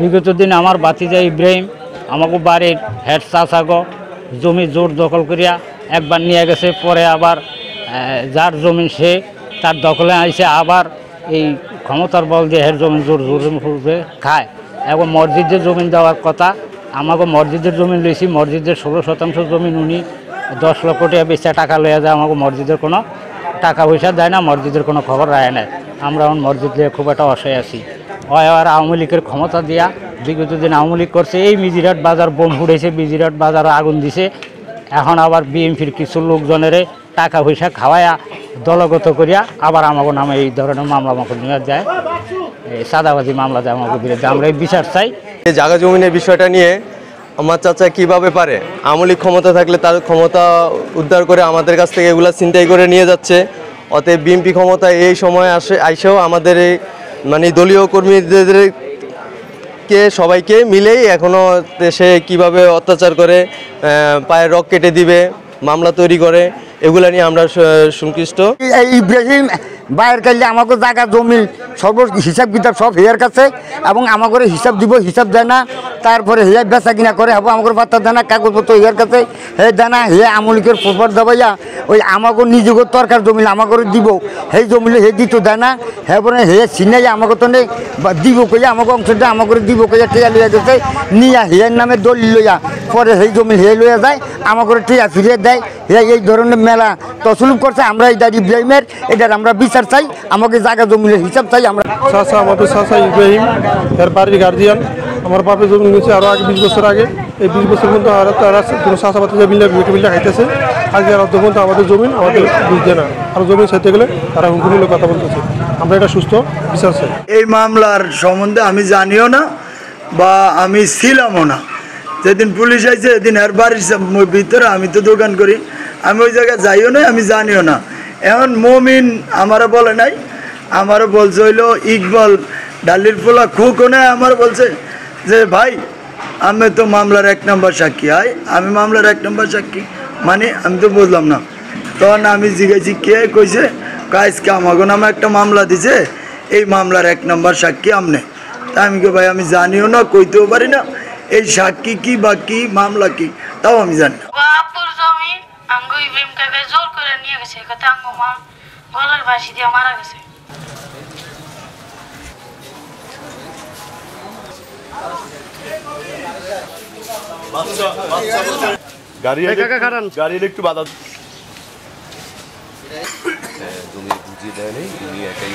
বিগত দিন আমার বাতিজা ইব্রাহিম আমাকে বাড়ির হেড চাষাগো জমি জোর দখল করিয়া একবার নিয়ে গেছে, পরে আবার যার জমি সে তার দখলে আইসে আবার এই ক্ষমতার বল দিয়ে হের জমি জোর জোর খায়। এবং মসজিদের জমি দেওয়ার কথা, আমাকে মসজিদের জমি লইছি, মসজিদের 16% জমি উনি 10 লক্ষ টাকা বেচা টাকা লইয়া যায়, আমাকে মসজিদের কোনো টাকা পয়সা দেয় না, মসজিদের কোনো খবর রায় নেয়। আমরা এখন মসজিদ দিয়ে খুব একটা অসহায় আছি। আর আওয়ামী লীগের ক্ষমতা দিয়া বিগত দিন আওয়ামী লীগ করছে, এই মিজিরাট বাজার বোম ফুড়েছে, মিজিরাট বাজারে আগুন দিছে। এখন আবার বিএনপির কিছু লোকজনের টাকা পয়সা খাওয়াইয়া দলগত করিয়া আবার আমাকে নামে এই ধরনের মামলা আমাকে নিয়ে যায়, সাদাবাজি মামলা দেয় আমাকে বিরুদ্ধে। আমরা এই বিচার চাই। এই জায়গা জমিনের বিষয়টা নিয়ে আমার চাচা কিভাবে পারে আওয়ামী লীগ ক্ষমতা থাকলে তার ক্ষমতা উদ্ধার করে আমাদের কাছ থেকে এগুলা ছিনতাই করে নিয়ে যাচ্ছে। অতএব বিএনপি ক্ষমতা এই সময় আইসেও আমাদের এই দলীয় কর্মীদেরকে সবাইকে মিলেই এখনও দেশে কিভাবে অত্যাচার করে, পায়ের রক কেটে দিবে, মামলা তৈরি করে, এগুলা নিয়ে আমরা সংশ্লিষ্ট। ইব্রাহিম বাইরের কালে আমাকে জায়গা জমি সর্ব হিসাব কিতাব সব হেয়ার কাছে, এবং আমাকে হিসাব দিব, হিসাব দেয় না। তারপরে হেয়া বেচা কিনা করে হবো, আমাকে পাত্তা দেয় না, কাগজপত্র হেয়ার কাছে হে দেয় না। হে আমলিকের প্রপার দেবাইয়া ওই আমাকে নিজেকে তরকার জমি আমাকে দিব, সেই জমিলে হে দিত দেয় না। হে বলে হে চিনাই আমাকে তো নেই দিব কইয়া, আমাকে অংশটা আমাকে দিব কইয়া টিয়া লইয়া গেছে নিয়া হেয়ার নামে দলিল লইয়া, পরে সেই জমি হে লইয়া যায়, আমাকে টিয়া ফিরিয়ে দেয়। হে এই ধরনের মেলা তসলুপ করছে। আমরা এই ইব্রাহিমের এটার আমরা বিচার চাই, আমাকে জায়গা জমির হিসাব চাই। আমরা চাচা, আমাদের চাচা ইব্রাহিম, এর বাড়ির গার্জিয়ান। আমার বাপের জমি নিয়েছে আরও আগে 20 বছর আগে। এই 20 বছর পর্যন্ত তারা কোনো চাষাবাদ বিল্লা খাইতেছে। আজকে আর পর্যন্ত আমাদের জমিন আমাদের বুঝতে না, আর জমিন চাইতে গেলে তারা হুমকি কথা বলতেছে। আমরা এটা সুস্থ বিচার চাই। এই মামলার সম্বন্ধে আমি জানিও না বা আমি ছিলামও না। যেদিন পুলিশ আইছে এদিন এর বাড়ির ভিতরে, আমি তো দোকান করি, আমি ওই জায়গায় যাইও না, আমি জানিও না। এখন মমিন আমারও বলে নাই, আমারও বলছে হইলো ইকবাল ডালির পোলা খুকনে আমার বলছে যে ভাই আমি তো মামলার 1 নম্বর সাক্ষী। আমি মামলার 1 নম্বর সাক্ষী মানে আমি তো বুঝলাম না। তখন আমি জিজ্ঞাসি কে কইছে, আজকে আমাকে নামে একটা মামলা দিছে, এই মামলার 1 নম্বর সাক্ষী আমনে। তা আমি কে ভাই আমি জানিও না, কইতেও পারি না এই সাক্ষী কি বা কি মামলা কি, তাও আমি জানি না। জোর করে নিয়ে গেছে, কথা আঙ্গো মা গলার বাঁশি দিয়ে মারা গেছে। গাড়ির একটু বাধা জমি বুঝিয়ে দেয় নেই, উনি একাই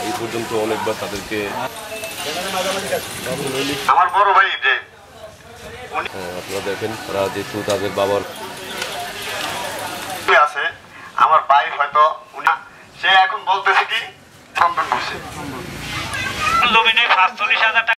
এই পর্যন্ত অনেকবার তাদেরকে। আমার বড় ভাই যে আপনারা দেখেন, তারা যেহেতু তাদের বাবার আছে, আমার ভাই হয়তো উনি সে এখন বলতেছে কি জমিনে ৪৫,০০০